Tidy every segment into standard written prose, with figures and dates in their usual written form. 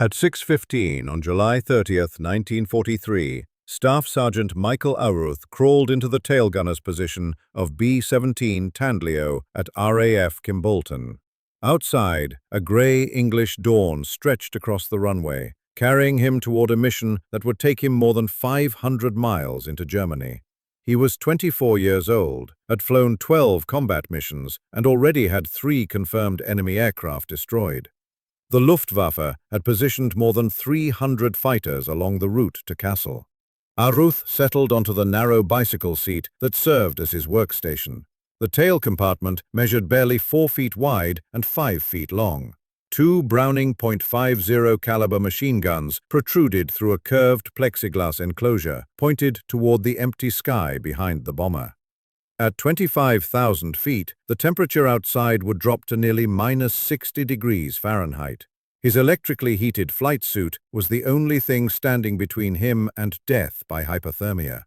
At 6:15 on July 30th, 1943, Staff Sergeant Michael Aruth crawled into the tail gunner's position of B-17 Tandleo at RAF Kimbolton. Outside, a grey English dawn stretched across the runway, carrying him toward a mission that would take him more than 500 miles into Germany. He was 24 years old, had flown 12 combat missions, and already had 3 confirmed enemy aircraft destroyed. The Luftwaffe had positioned more than 300 fighters along the route to Kassel. Aruth settled onto the narrow bicycle seat that served as his workstation. The tail compartment measured barely 4 feet wide and 5 feet long. 2 Browning .50 caliber machine guns protruded through a curved plexiglass enclosure, pointed toward the empty sky behind the bomber. At 25,000 feet, the temperature outside would drop to nearly -60 degrees Fahrenheit. His electrically heated flight suit was the only thing standing between him and death by hypothermia.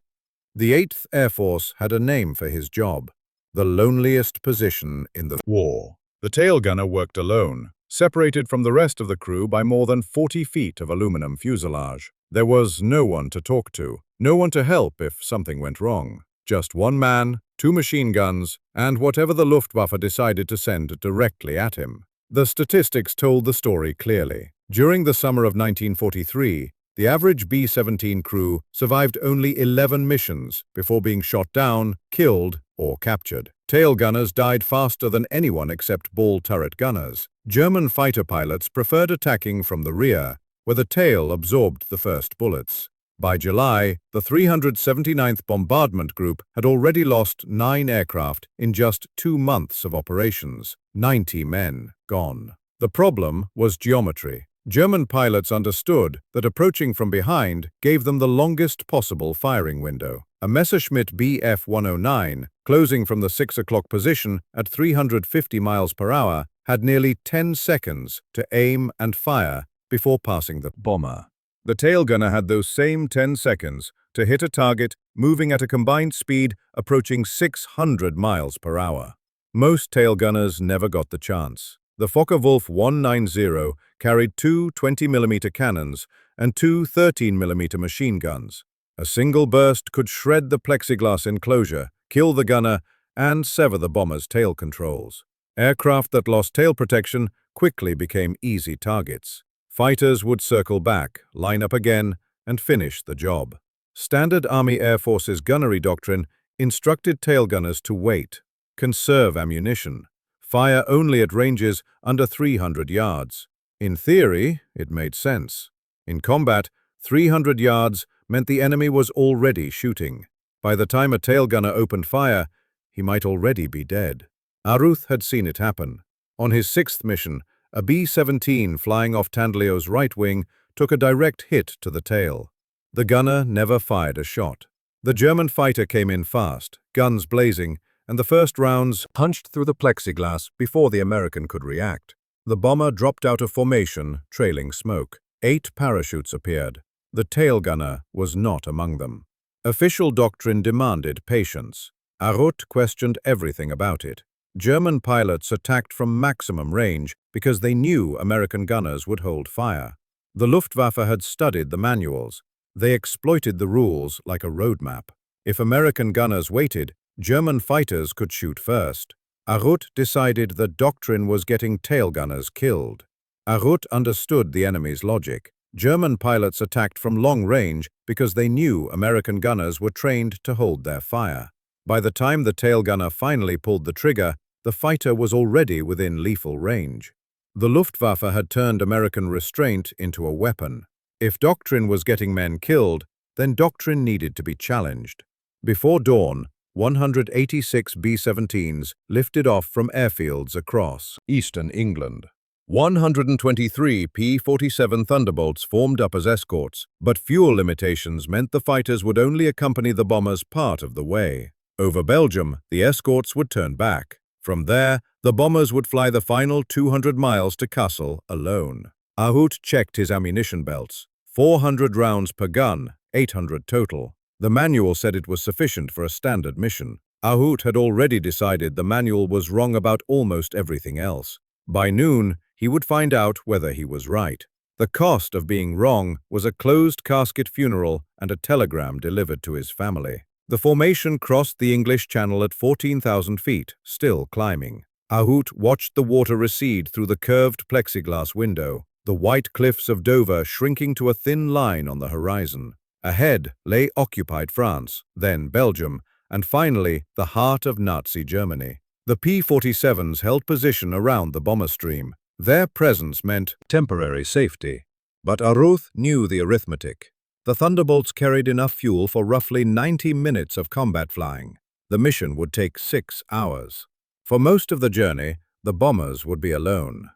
The 8th Air Force had a name for his job: the loneliest position in the war. The tail gunner worked alone, separated from the rest of the crew by more than 40 feet of aluminum fuselage. There was no one to talk to, no one to help if something went wrong. Just one man, 2 machine guns, and whatever the Luftwaffe decided to send directly at him. The statistics told the story clearly. During the summer of 1943, the average B-17 crew survived only 11 missions before being shot down, killed, or captured. Tail gunners died faster than anyone except ball turret gunners. German fighter pilots preferred attacking from the rear, where the tail absorbed the first bullets. By July, the 379th Bombardment Group had already lost 9 aircraft in just 2 months of operations. 90 men gone. The problem was geometry. German pilots understood that approaching from behind gave them the longest possible firing window. A Messerschmitt Bf-109, closing from the 6 o'clock position at 350 miles per hour, had nearly 10 seconds to aim and fire before passing the bomber. The tail gunner had those same 10 seconds to hit a target moving at a combined speed approaching 600 miles per hour. Most tail gunners never got the chance. The Focke-Wulf 190 carried 2 20mm cannons and 2 13mm machine guns. A single burst could shred the plexiglass enclosure, kill the gunner, and sever the bomber's tail controls. Aircraft that lost tail protection quickly became easy targets. Fighters would circle back, line up again, and finish the job. Standard Army Air Force's gunnery doctrine instructed tail gunners to wait, conserve ammunition, fire only at ranges under 300 yards. In theory, it made sense. In combat, 300 yards meant the enemy was already shooting. By the time a tail gunner opened fire, he might already be dead. Aruth had seen it happen. On his 6th mission, a B-17 flying off Tandleo's right wing took a direct hit to the tail. The gunner never fired a shot. The German fighter came in fast, guns blazing, and the first rounds punched through the plexiglass before the American could react. The bomber dropped out of formation, trailing smoke. 8 parachutes appeared. The tail gunner was not among them. Official doctrine demanded patience. Aruth questioned everything about it. German pilots attacked from maximum range because they knew American gunners would hold fire. The Luftwaffe had studied the manuals. They exploited the rules like a roadmap. If American gunners waited, German fighters could shoot first. Aruth decided that doctrine was getting tail gunners killed. Aruth understood the enemy's logic. German pilots attacked from long range because they knew American gunners were trained to hold their fire. By the time the tail gunner finally pulled the trigger, the fighter was already within lethal range. The Luftwaffe had turned American restraint into a weapon. If doctrine was getting men killed, then doctrine needed to be challenged. Before dawn, 186 B-17s lifted off from airfields across eastern England. 123 P-47 Thunderbolts formed up as escorts, but fuel limitations meant the fighters would only accompany the bombers part of the way. Over Belgium, the escorts would turn back. From there, the bombers would fly the final 200 miles to Kassel alone. Aruth checked his ammunition belts. 400 rounds per gun, 800 total. The manual said it was sufficient for a standard mission. Aruth had already decided the manual was wrong about almost everything else. By noon, he would find out whether he was right. The cost of being wrong was a closed-casket funeral and a telegram delivered to his family. The formation crossed the English Channel at 14,000 feet, still climbing. Aout watched the water recede through the curved plexiglass window, the white cliffs of Dover shrinking to a thin line on the horizon. Ahead lay occupied France, then Belgium, and finally the heart of Nazi Germany. The P-47s held position around the bomber stream. Their presence meant temporary safety. But Aruth knew the arithmetic. The Thunderbolts carried enough fuel for roughly 90 minutes of combat flying. The mission would take 6 hours. For most of the journey, the bombers would be alone.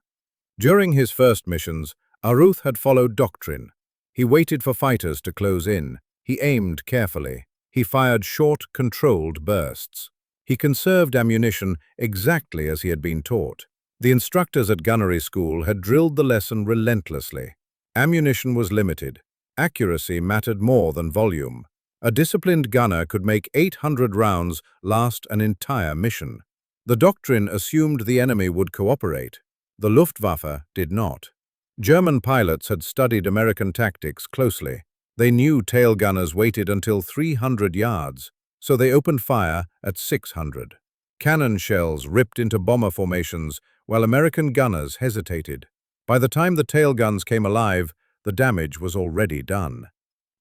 During his first missions, Aruth had followed doctrine. He waited for fighters to close in. He aimed carefully. He fired short, controlled bursts. He conserved ammunition exactly as he had been taught. The instructors at gunnery school had drilled the lesson relentlessly. Ammunition was limited. Accuracy mattered more than volume. A disciplined gunner could make 800 rounds last an entire mission. The doctrine assumed the enemy would cooperate. The Luftwaffe did not. German pilots had studied American tactics closely. They knew tail gunners waited until 300 yards, so they opened fire at 600. Cannon shells ripped into bomber formations while American gunners hesitated. By the time the tail guns came alive, the damage was already done.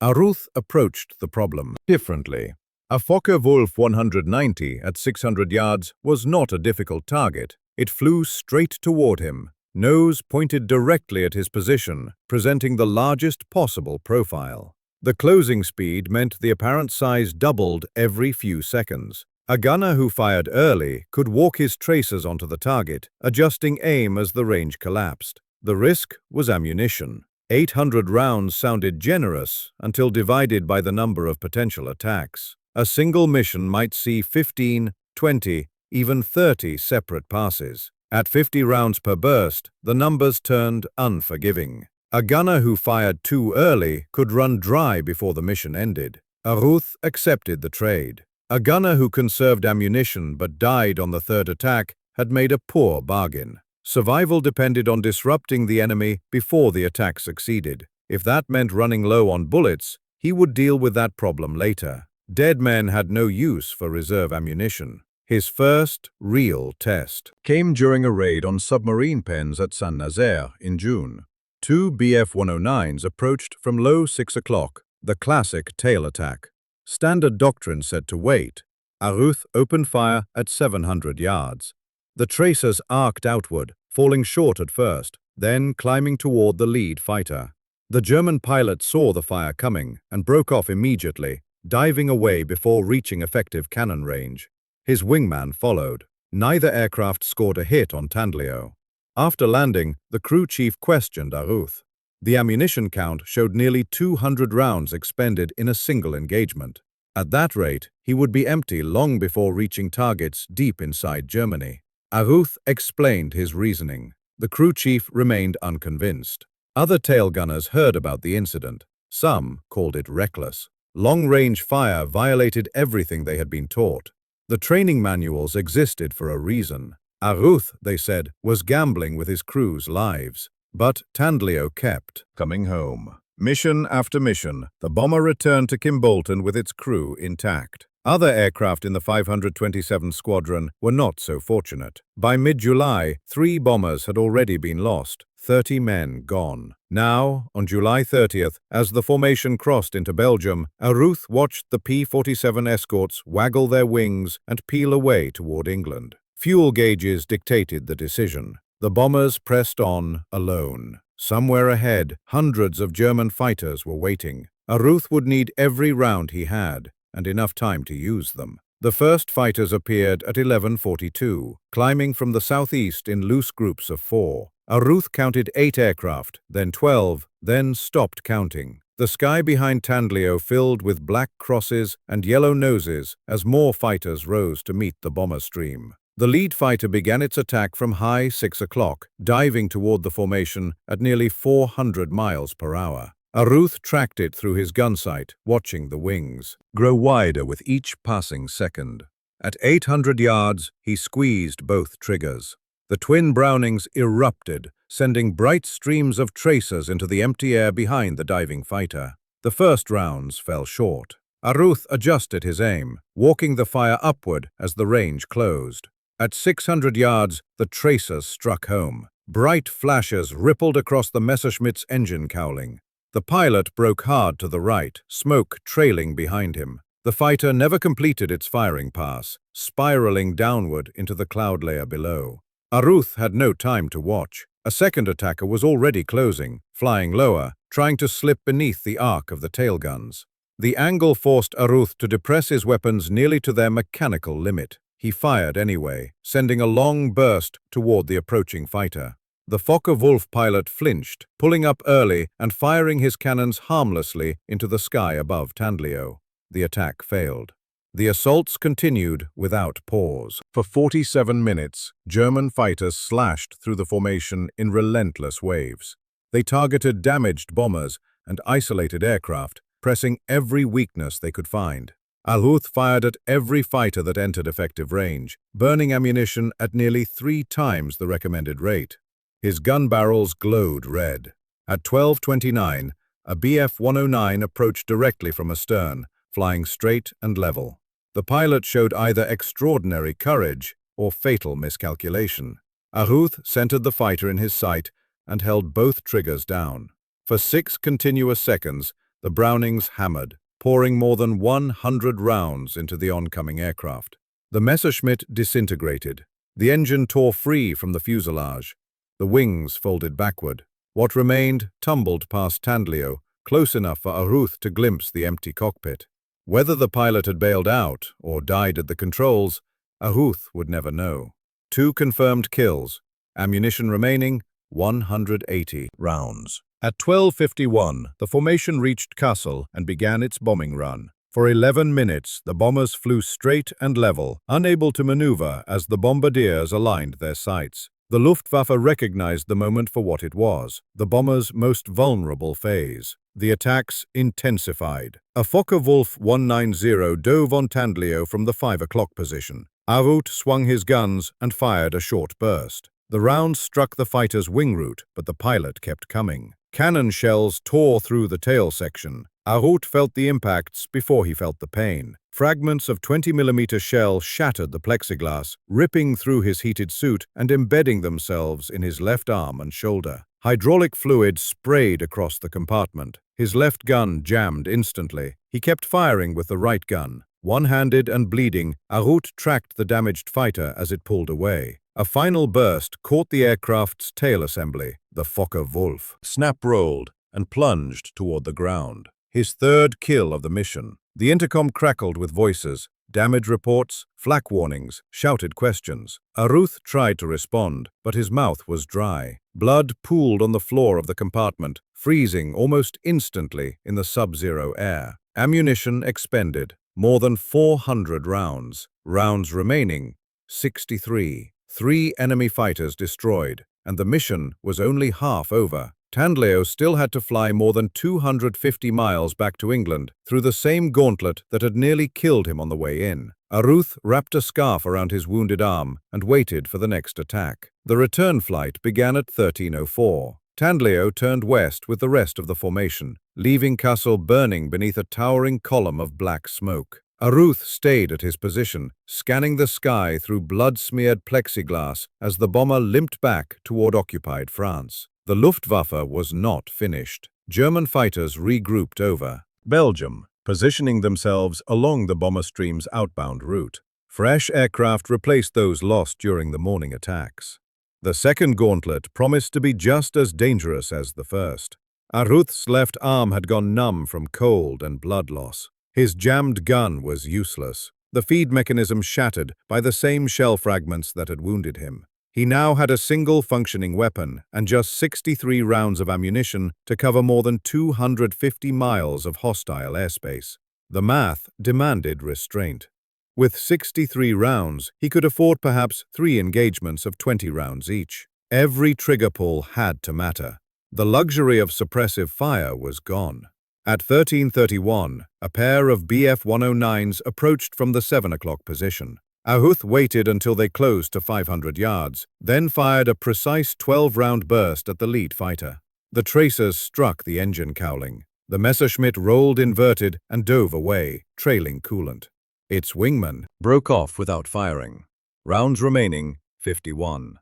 Aruth approached the problem differently. A Focke-Wulf 190 at 600 yards was not a difficult target. It flew straight toward him, nose pointed directly at his position, presenting the largest possible profile. The closing speed meant the apparent size doubled every few seconds. A gunner who fired early could walk his tracers onto the target, adjusting aim as the range collapsed. The risk was ammunition. 800 rounds sounded generous until divided by the number of potential attacks. A single mission might see 15, 20, even 30 separate passes. At 50 rounds per burst, the numbers turned unforgiving. A gunner who fired too early could run dry before the mission ended. Aruth accepted the trade. A gunner who conserved ammunition but died on the third attack had made a poor bargain. Survival depended on disrupting the enemy before the attack succeeded. If that meant running low on bullets, he would deal with that problem later. Dead men had no use for reserve ammunition. His first real test came during a raid on submarine pens at Saint-Nazaire in June. 2 Bf-109s approached from low 6 o'clock, the classic tail attack. Standard doctrine said to wait. Aruth opened fire at 700 yards. The tracers arced outward, falling short at first, then climbing toward the lead fighter. The German pilot saw the fire coming and broke off immediately, diving away before reaching effective cannon range. His wingman followed. Neither aircraft scored a hit on Tandlio. After landing, the crew chief questioned Aruth. The ammunition count showed nearly 200 rounds expended in a single engagement. At that rate, he would be empty long before reaching targets deep inside Germany. Aruth explained his reasoning. The crew chief remained unconvinced. Other tail gunners heard about the incident. Some called it reckless. Long-range fire violated everything they had been taught. The training manuals existed for a reason. Aruth, they said, was gambling with his crew's lives. But Tandlio kept coming home. Mission after mission, the bomber returned to Kimbolton with its crew intact. Other aircraft in the 527 Squadron were not so fortunate. By mid-July, 3 bombers had already been lost, 30 men gone. Now, on July 30th, as the formation crossed into Belgium, Aruth watched the P-47 escorts waggle their wings and peel away toward England. Fuel gauges dictated the decision. The bombers pressed on alone. Somewhere ahead, hundreds of German fighters were waiting. Aruth would need every round he had, and enough time to use them. The first fighters appeared at 11:42, climbing from the southeast in loose groups of 4. Aruth counted 8 aircraft, then 12, then stopped counting. The sky behind Tandlio filled with black crosses and yellow noses as more fighters rose to meet the bomber stream. The lead fighter began its attack from high 6 o'clock, diving toward the formation at nearly 400 miles per hour. Aruth tracked it through his gun sight, watching the wings grow wider with each passing second. At 800 yards, he squeezed both triggers. The twin Brownings erupted, sending bright streams of tracers into the empty air behind the diving fighter. The first rounds fell short. Aruth adjusted his aim, walking the fire upward as the range closed. At 600 yards, the tracers struck home. Bright flashes rippled across the Messerschmitt's engine cowling. The pilot broke hard to the right, smoke trailing behind him. The fighter never completed its firing pass, spiraling downward into the cloud layer below. Aruth had no time to watch. A second attacker was already closing, flying lower, trying to slip beneath the arc of the tail guns. The angle forced Aruth to depress his weapons nearly to their mechanical limit. He fired anyway, sending a long burst toward the approaching fighter. The Focke-Wulf pilot flinched, pulling up early and firing his cannons harmlessly into the sky above Tandleo. The attack failed. The assaults continued without pause. For 47 minutes, German fighters slashed through the formation in relentless waves. They targeted damaged bombers and isolated aircraft, pressing every weakness they could find. Aruth fired at every fighter that entered effective range, burning ammunition at nearly 3 times the recommended rate. His gun barrels glowed red. At 12:29, a Bf-109 approached directly from astern, flying straight and level. The pilot showed either extraordinary courage or fatal miscalculation. Aruth centered the fighter in his sight and held both triggers down. For 6 continuous seconds, the Brownings hammered, pouring more than 100 rounds into the oncoming aircraft. The Messerschmitt disintegrated. The engine tore free from the fuselage. The wings folded backward. What remained tumbled past Tandleo, close enough for Aruth to glimpse the empty cockpit. Whether the pilot had bailed out or died at the controls, Aruth would never know. 2 confirmed kills. Ammunition remaining, 180 rounds. At 12:51, the formation reached Kassel and began its bombing run. For 11 minutes, the bombers flew straight and level, unable to maneuver as the bombardiers aligned their sights. The Luftwaffe recognized the moment for what it was, the bombers' most vulnerable phase. The attacks intensified. A Focke-Wulf 190 dove on Tandleo from the 5 o'clock position. Aruth swung his guns and fired a short burst. The rounds struck the fighter's wing root, but the pilot kept coming. Cannon shells tore through the tail section. Aruth felt the impacts before he felt the pain. Fragments of 20mm shell shattered the plexiglass, ripping through his heated suit and embedding themselves in his left arm and shoulder. Hydraulic fluid sprayed across the compartment. His left gun jammed instantly. He kept firing with the right gun. One-handed and bleeding, Aruth tracked the damaged fighter as it pulled away. A final burst caught the aircraft's tail assembly. The Focke-Wulf snap-rolled and plunged toward the ground. His 3rd kill of the mission. The intercom crackled with voices, damage reports, flak warnings, shouted questions. Aruth tried to respond, but his mouth was dry. Blood pooled on the floor of the compartment, freezing almost instantly in the sub-zero air. Ammunition expended, more than 400 rounds. Rounds remaining, 63. 3 enemy fighters destroyed, and the mission was only half over. Tandleo still had to fly more than 250 miles back to England through the same gauntlet that had nearly killed him on the way in. Aruth wrapped a scarf around his wounded arm and waited for the next attack. The return flight began at 13:04. Tandleo turned west with the rest of the formation, leaving Kassel burning beneath a towering column of black smoke. Aruth stayed at his position, scanning the sky through blood-smeared plexiglass as the bomber limped back toward occupied France. The Luftwaffe was not finished. German fighters regrouped over Belgium, positioning themselves along the bomber stream's outbound route. Fresh aircraft replaced those lost during the morning attacks. The second gauntlet promised to be just as dangerous as the first. Aruth's left arm had gone numb from cold and blood loss. His jammed gun was useless. The feed mechanism shattered by the same shell fragments that had wounded him. He now had a single functioning weapon and just 63 rounds of ammunition to cover more than 250 miles of hostile airspace. The math demanded restraint. With 63 rounds, he could afford perhaps 3 engagements of 20 rounds each. Every trigger pull had to matter. The luxury of suppressive fire was gone. At 13:31, a pair of Bf-109s approached from the 7 o'clock position. Aruth waited until they closed to 500 yards, then fired a precise 12-round burst at the lead fighter. The tracers struck the engine cowling. The Messerschmitt rolled inverted and dove away, trailing coolant. Its wingman broke off without firing. Rounds remaining, 51.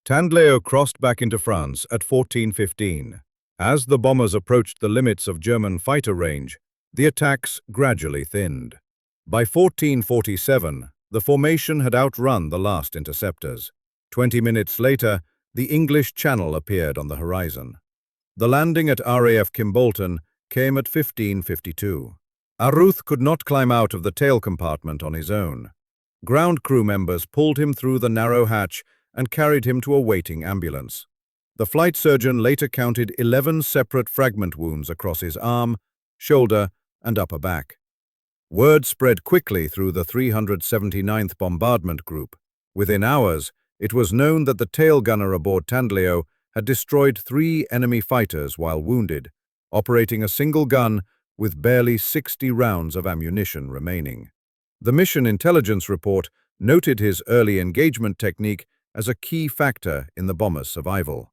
Tandleo crossed back into France at 14:15. As the bombers approached the limits of German fighter range, the attacks gradually thinned. By 14:47, the formation had outrun the last interceptors. 20 minutes later, the English Channel appeared on the horizon. The landing at RAF Kimbolton came at 15:52. Aruth could not climb out of the tail compartment on his own. Ground crew members pulled him through the narrow hatch and carried him to a waiting ambulance. The flight surgeon later counted 11 separate fragment wounds across his arm, shoulder, and upper back. Word spread quickly through the 379th Bombardment Group. Within hours, it was known that the tail gunner aboard Tandleo had destroyed 3 enemy fighters while wounded, operating a single gun with barely 60 rounds of ammunition remaining. The mission intelligence report noted his early engagement technique as a key factor in the bomber's survival.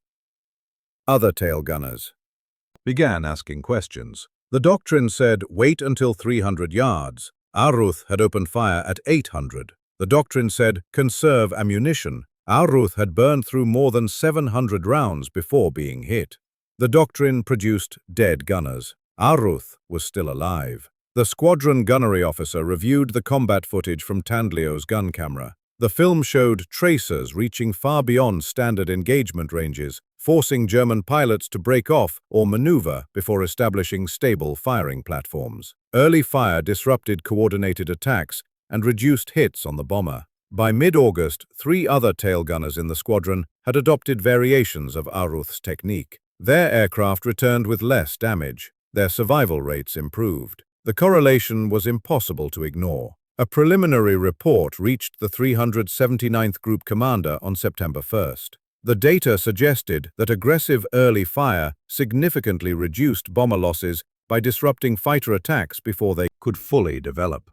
Other tail gunners began asking questions. The doctrine said, wait until 300 yards. Aruth had opened fire at 800. The doctrine said, conserve ammunition. Aruth had burned through more than 700 rounds before being hit. The doctrine produced dead gunners. Aruth was still alive. The squadron gunnery officer reviewed the combat footage from Tandleo's gun camera. The film showed tracers reaching far beyond standard engagement ranges, forcing German pilots to break off or maneuver before establishing stable firing platforms. Early fire disrupted coordinated attacks and reduced hits on the bomber. By mid-August, 3 other tail gunners in the squadron had adopted variations of Aruth's technique. Their aircraft returned with less damage. Their survival rates improved. The correlation was impossible to ignore. A preliminary report reached the 379th Group commander on September 1st. The data suggested that aggressive early fire significantly reduced bomber losses by disrupting fighter attacks before they could fully develop.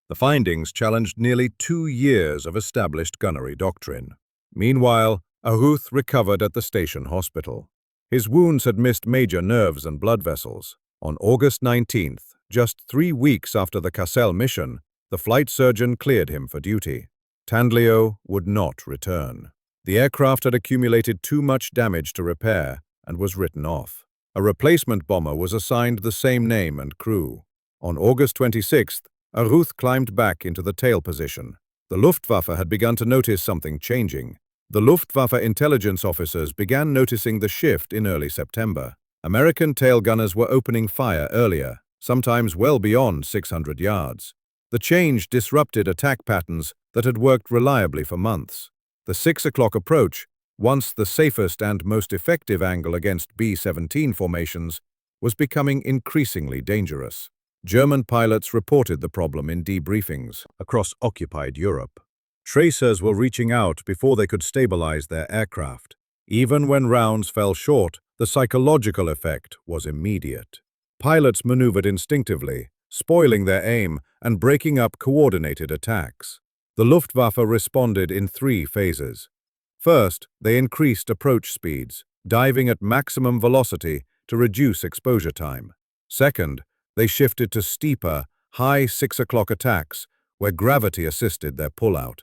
The findings challenged nearly 2 years of established gunnery doctrine. Meanwhile, Aruth recovered at the station hospital. His wounds had missed major nerves and blood vessels. On August 19th, just 3 weeks after the Cassel mission, the flight surgeon cleared him for duty. Tandleo would not return. The aircraft had accumulated too much damage to repair and was written off. A replacement bomber was assigned the same name and crew. On August 26th, Aruth climbed back into the tail position. The Luftwaffe had begun to notice something changing. The Luftwaffe intelligence officers began noticing the shift in early September. American tail gunners were opening fire earlier, sometimes well beyond 600 yards. The change disrupted attack patterns that had worked reliably for months. The 6 o'clock approach, once the safest and most effective angle against B-17 formations, was becoming increasingly dangerous. German pilots reported the problem in debriefings across occupied Europe. Tracers were reaching out before they could stabilize their aircraft. Even when rounds fell short, the psychological effect was immediate. Pilots maneuvered instinctively, spoiling their aim and breaking up coordinated attacks. The Luftwaffe responded in 3 phases. First, they increased approach speeds, diving at maximum velocity to reduce exposure time. Second, they shifted to steeper, high 6 o'clock attacks, where gravity assisted their pullout.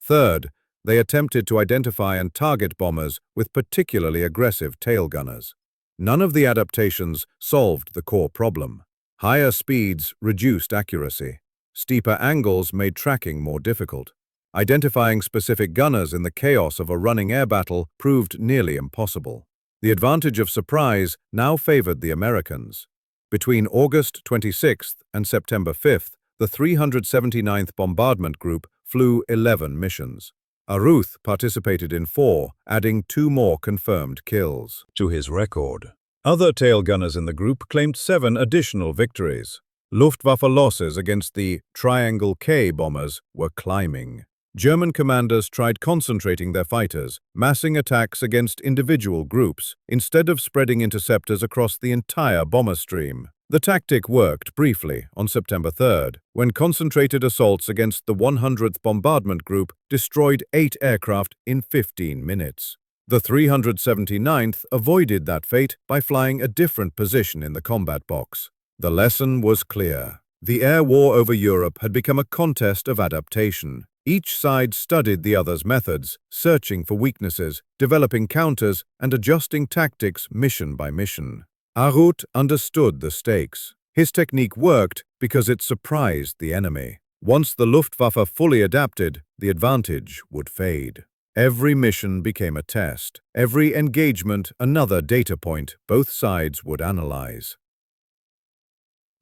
Third, they attempted to identify and target bombers with particularly aggressive tail gunners. None of the adaptations solved the core problem. Higher speeds reduced accuracy. Steeper angles made tracking more difficult. Identifying specific gunners in the chaos of a running air battle proved nearly impossible. The advantage of surprise now favored the Americans. Between August 26th and September 5th, the 379th Bombardment Group flew 11 missions. Aruth participated in 4, adding 2 more confirmed kills to his record. Other tail gunners in the group claimed 7 additional victories. Luftwaffe losses against the Triangle K bombers were climbing. German commanders tried concentrating their fighters, massing attacks against individual groups, instead of spreading interceptors across the entire bomber stream. The tactic worked briefly on September 3rd, when concentrated assaults against the 100th Bombardment Group destroyed 8 aircraft in 15 minutes. The 379th avoided that fate by flying a different position in the combat box. The lesson was clear. The air war over Europe had become a contest of adaptation. Each side studied the other's methods, searching for weaknesses, developing counters, and adjusting tactics mission by mission. Arut understood the stakes. His technique worked because it surprised the enemy. Once the Luftwaffe fully adapted, the advantage would fade. Every mission became a test. Every engagement another data point both sides would analyze.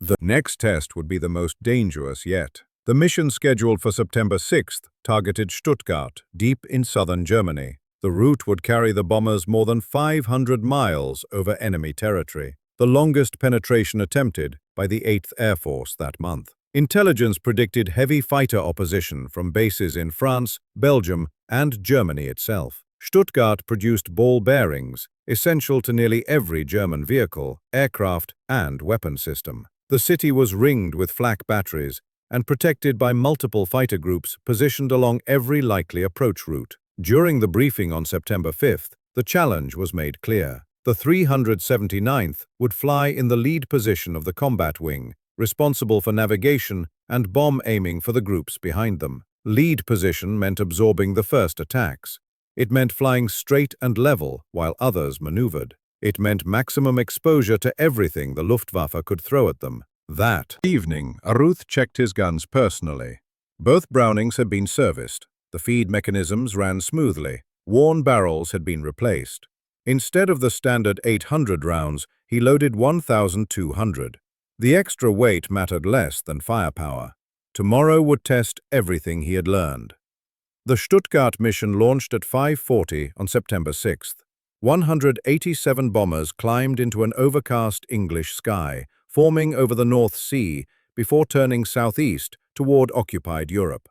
The next test would be the most dangerous yet. The mission scheduled for September 6th targeted Stuttgart, deep in southern Germany. The route would carry the bombers more than 500 miles over enemy territory, the longest penetration attempted by the 8th Air Force that month. Intelligence predicted heavy fighter opposition from bases in France, Belgium, and Germany itself. Stuttgart produced ball bearings, essential to nearly every German vehicle, aircraft, and weapon system. The city was ringed with flak batteries and protected by multiple fighter groups positioned along every likely approach route. During the briefing on September 5th, the challenge was made clear. The 379th would fly in the lead position of the combat wing, responsible for navigation and bomb aiming for the groups behind them. Lead position meant absorbing the first attacks. It meant flying straight and level while others maneuvered. It meant maximum exposure to everything the Luftwaffe could throw at them. That evening, Aruth checked his guns personally. Both Brownings had been serviced. The feed mechanisms ran smoothly. Worn barrels had been replaced. Instead of the standard 800 rounds, he loaded 1,200. The extra weight mattered less than firepower. Tomorrow would test everything he had learned. The Stuttgart mission launched at 5:40 on September 6th. 187 bombers climbed into an overcast English sky, forming over the North Sea before turning southeast toward occupied Europe.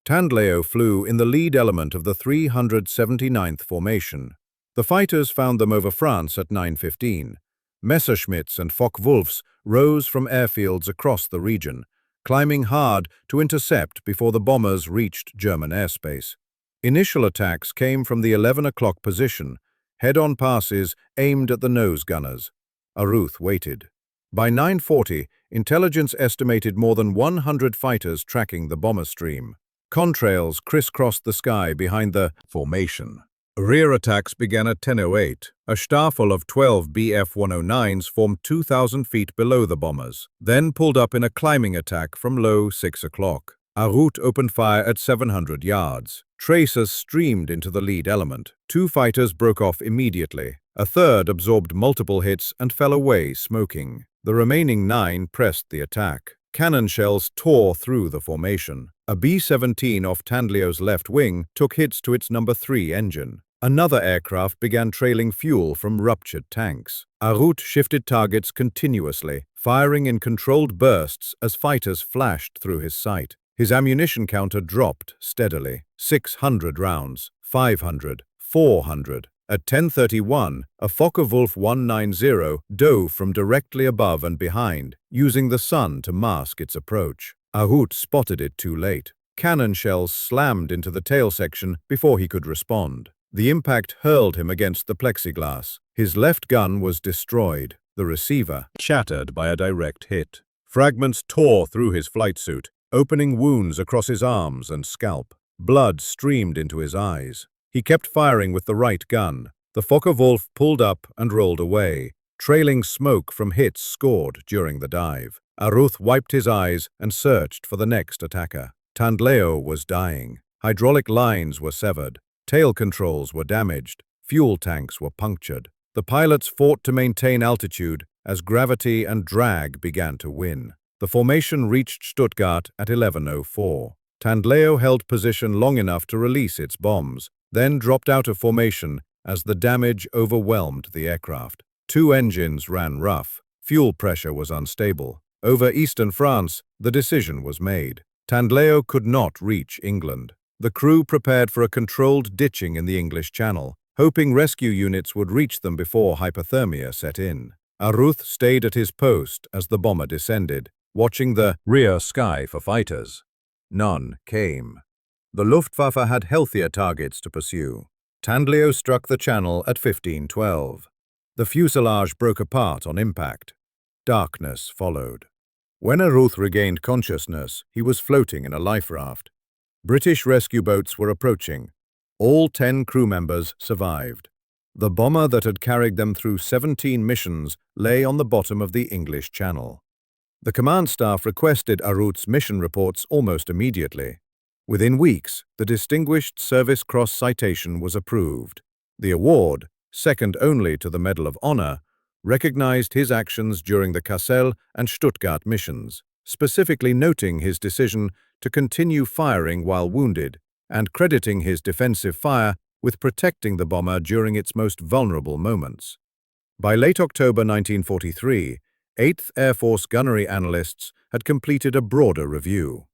Tandleo flew in the lead element of the 379th formation. The fighters found them over France at 9:15. Messerschmitts and Focke-Wulfs rose from airfields across the region, climbing hard to intercept before the bombers reached German airspace. Initial attacks came from the 11 o'clock position, head-on passes aimed at the nose gunners. Aruth waited. By 9:40, intelligence estimated more than 100 fighters tracking the bomber stream. Contrails crisscrossed the sky behind the formation. Rear attacks began at 10:08. A staffel of 12 Bf-109s formed 2,000 feet below the bombers, then pulled up in a climbing attack from low 6 o'clock. Arut opened fire at 700 yards. Tracers streamed into the lead element. 2 fighters broke off immediately. A third absorbed multiple hits and fell away smoking. The remaining 9 pressed the attack. Cannon shells tore through the formation. A B-17 off Tandleo's left wing took hits to its number 3 engine. Another aircraft began trailing fuel from ruptured tanks. Arut shifted targets continuously, firing in controlled bursts as fighters flashed through his sight. His ammunition counter dropped steadily. 600 rounds, 500, 400. At 10:31, a Focke-Wulf 190 dove from directly above and behind, using the sun to mask its approach. Arut spotted it too late. Cannon shells slammed into the tail section before he could respond. The impact hurled him against the plexiglass. His left gun was destroyed. The receiver shattered by a direct hit. Fragments tore through his flight suit, opening wounds across his arms and scalp. Blood streamed into his eyes. He kept firing with the right gun. The Focke-Wulf pulled up and rolled away, trailing smoke from hits scored during the dive. Aruth wiped his eyes and searched for the next attacker. Tandleo was dying. Hydraulic lines were severed. Tail controls were damaged. Fuel tanks were punctured. The pilots fought to maintain altitude as gravity and drag began to win. The formation reached Stuttgart at 11:04. Tandleo held position long enough to release its bombs, then dropped out of formation as the damage overwhelmed the aircraft. 2 engines ran rough. Fuel pressure was unstable. Over eastern France, the decision was made. Tandleo could not reach England. The crew prepared for a controlled ditching in the English Channel, hoping rescue units would reach them before hypothermia set in. Aruth stayed at his post as the bomber descended, watching the rear sky for fighters. None came. The Luftwaffe had healthier targets to pursue. Tandlio struck the channel at 15:12. The fuselage broke apart on impact. Darkness followed. When Aruth regained consciousness, he was floating in a life raft. British rescue boats were approaching. All 10 crew members survived. The bomber that had carried them through 17 missions lay on the bottom of the English Channel. The command staff requested Aruth's mission reports almost immediately. Within weeks, the Distinguished Service Cross citation was approved. The award, second only to the Medal of Honor, recognized his actions during the Kassel and Stuttgart missions, specifically noting his decision to continue firing while wounded and crediting his defensive fire with protecting the bomber during its most vulnerable moments. By late October 1943, 8th Air Force gunnery analysts had completed a broader review.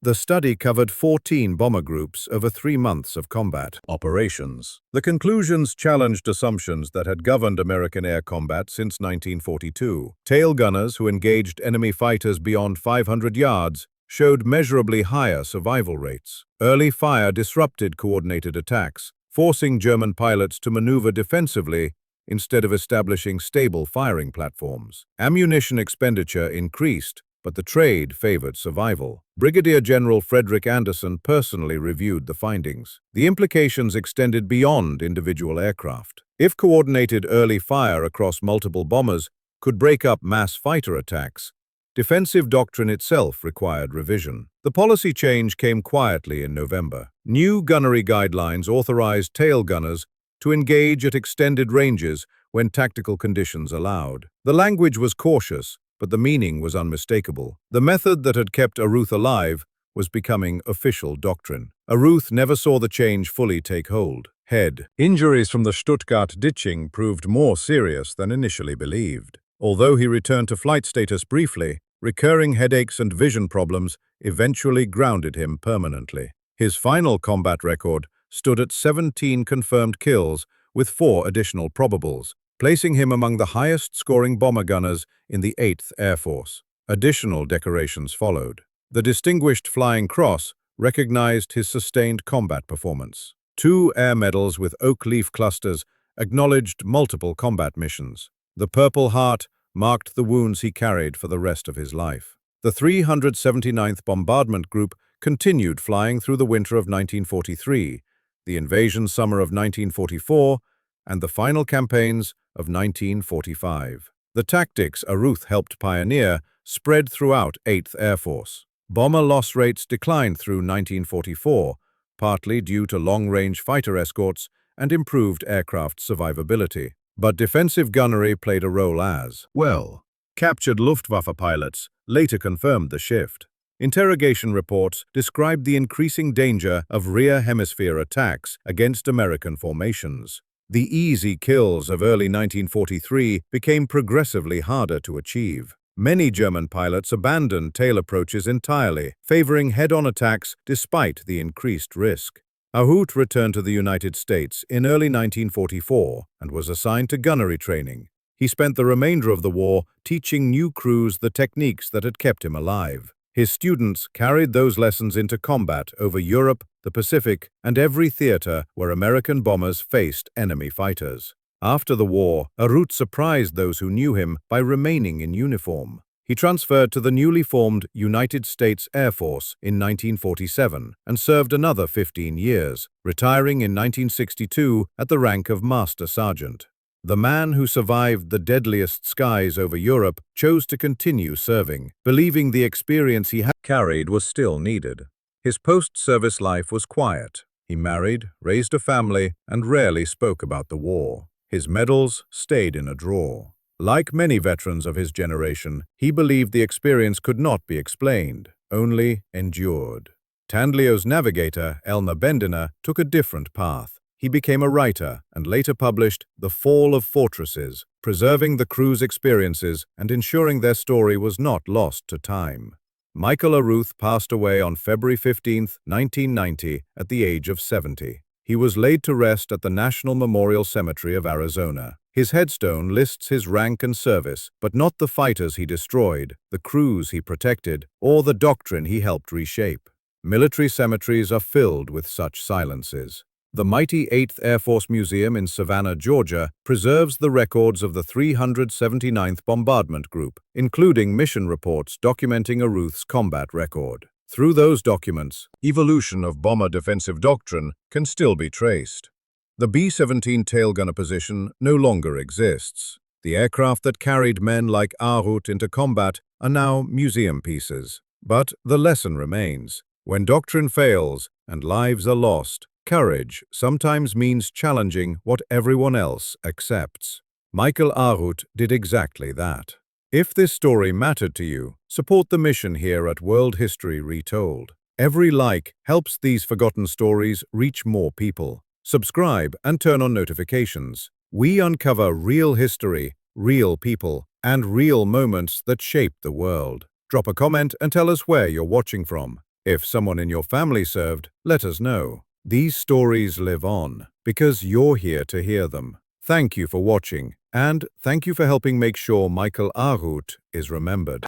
The study covered 14 bomber groups over 3 months of combat operations. The conclusions challenged assumptions that had governed American air combat since 1942. Tail gunners who engaged enemy fighters beyond 500 yards showed measurably higher survival rates. Early fire disrupted coordinated attacks, forcing German pilots to maneuver defensively instead of establishing stable firing platforms. Ammunition expenditure increased, but the trade favored survival. Brigadier General Frederick Anderson personally reviewed the findings. The implications extended beyond individual aircraft. If coordinated early fire across multiple bombers could break up mass fighter attacks, defensive doctrine itself required revision. The policy change came quietly in November. New gunnery guidelines authorized tail gunners to engage at extended ranges when tactical conditions allowed. The language was cautious, but the meaning was unmistakable. The method that had kept Aruth alive was becoming official doctrine. Aruth never saw the change fully take hold. Head injuries from the Stuttgart ditching proved more serious than initially believed. Although he returned to flight status briefly, recurring headaches and vision problems eventually grounded him permanently. His final combat record stood at 17 confirmed kills with 4 additional probables, placing him among the highest-scoring bomber gunners in the 8th Air Force. Additional decorations followed. The Distinguished Flying Cross recognized his sustained combat performance. 2 air medals with oak leaf clusters acknowledged multiple combat missions. The Purple Heart marked the wounds he carried for the rest of his life. The 379th Bombardment Group continued flying through the winter of 1943, the invasion summer of 1944, and the final campaigns of 1945. The tactics Aruth helped pioneer spread throughout 8th Air Force. Bomber loss rates declined through 1944, partly due to long-range fighter escorts and improved aircraft survivability. But defensive gunnery played a role as well. Captured Luftwaffe pilots later confirmed the shift. Interrogation reports described the increasing danger of rear hemisphere attacks against American formations. The easy kills of early 1943 became progressively harder to achieve. Many German pilots abandoned tail approaches entirely, favoring head-on attacks despite the increased risk. Aruth returned to the United States in early 1944 and was assigned to gunnery training. He spent the remainder of the war teaching new crews the techniques that had kept him alive. His students carried those lessons into combat over Europe, the Pacific, and every theater where American bombers faced enemy fighters. After the war, Aruth surprised those who knew him by remaining in uniform. He transferred to the newly formed United States Air Force in 1947 and served another 15 years, retiring in 1962 at the rank of Master Sergeant. The man who survived the deadliest skies over Europe chose to continue serving, believing the experience he had carried was still needed. His post-service life was quiet. He married, raised a family, and rarely spoke about the war. His medals stayed in a drawer. Like many veterans of his generation, he believed the experience could not be explained, only endured. Tandlio's navigator, Elmer Bendiner, took a different path. He became a writer and later published The Fall of Fortresses, preserving the crew's experiences and ensuring their story was not lost to time. Michael Aruth passed away on February 15, 1990, at the age of 70. He was laid to rest at the National Memorial Cemetery of Arizona. His headstone lists his rank and service, but not the fighters he destroyed, the crews he protected, or the doctrine he helped reshape. Military cemeteries are filled with such silences. The mighty 8th Air Force Museum in Savannah, Georgia, preserves the records of the 379th Bombardment Group, including mission reports documenting Aruth's combat record. Through those documents, evolution of bomber defensive doctrine can still be traced. The B-17 tail gunner position no longer exists. The aircraft that carried men like Aruth into combat are now museum pieces. But the lesson remains. When doctrine fails and lives are lost, courage sometimes means challenging what everyone else accepts. Michael Aruth did exactly that. If this story mattered to you, support the mission here at World History Retold. Every like helps these forgotten stories reach more people. Subscribe and turn on notifications. We uncover real history, real people, and real moments that shaped the world. Drop a comment and tell us where you're watching from. If someone in your family served, let us know. These stories live on because you're here to hear them. Thank you for watching, and thank you for helping make sure Michael Aruth is remembered.